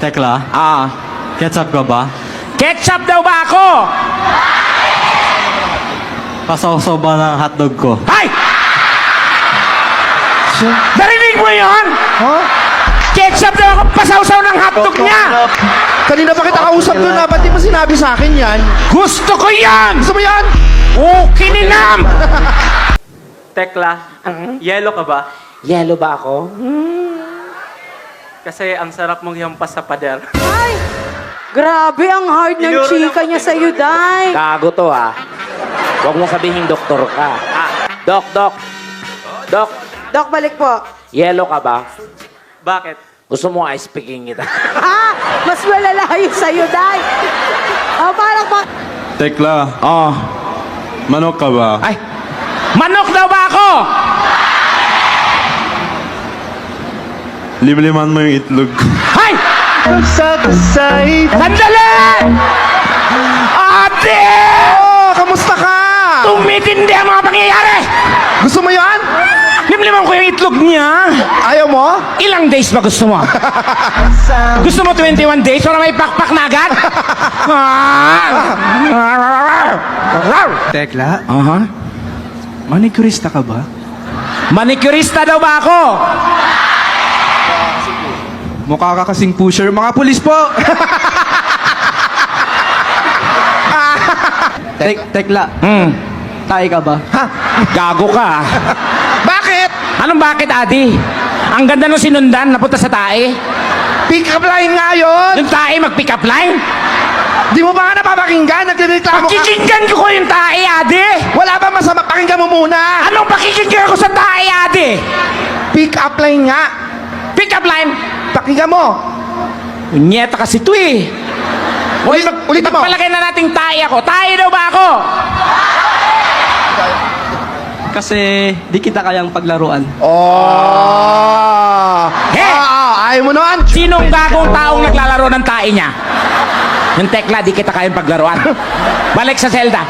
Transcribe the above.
Tekla, Ah, ketchup ka ba? ketchup daw ba ako? Pasawsaw ba ng hotdog ko? Ay! Narinig mo yun? Ha? Ketchup daw ako pasawsaw ng hotdog niya! Kanina pa kita kausap doon na, ba't di mo sinabi sa akin yan? Gusto ko yan! Gusto mo yan? Okay nilam! Tekla, yellow ka ba? Yellow ba ako? Kasi ang sarap mong yampas sa pader. Ay! Grabe, ang hard ng Inuro chika na- niya sa'yo, Day. Gago to ah. Huwag mo sabihin doktor ka. Dok. Dok, balik po. Yellow ka ba? Bakit? Gusto mo ice picking kita? Ha? Mas malala yun sa'yo, Day. Oh, parang pa... Tekla, Oh. manok ka ba? Ay! Manok daw ba ako? Limliman mo yung itlog. Ay! Sandali! Ate! Oh, kamusta ka? Tumitindi ang mga pangyayari! Gusto mo yan? Limliman ko yung itlog niya. Ayaw mo? Ilang days ba gusto mo? Gusto mo 21 days para may pakpak na agad? Tekla, Aha. manicurista ka ba? Manicurista daw ba ako? Mukha ka kasing pusher. Mga pulis po! Tekla, tayo ka ba? Ha? Gago ka. Bakit? Anong bakit, Adi? Ang ganda nung sinundan, napunta sa tae. Pick up line nga yun! Yung tae mag-pick up line. Di mo ba nga napapakinggan? Nagreklamo ka. Pakikinggan ko yung tae, Adi. Wala ba masama? Pakinggan mo muna. Anong pakikinggan ko sa tae, Adi? Pick up line nga. Pick up line. Pakinggan mo. Unyeta kasi to eh. Ulitin mo. Pagpalagay na nating tae ako. Tae daw ba ako? Kasi di kita kayang paglaruan. Oh. He! Ayaw mo naman. Sinong gagong taong naglalaro ng tae niya? Yung Tekla, di kita kayang paglaruan. Balik sa selda.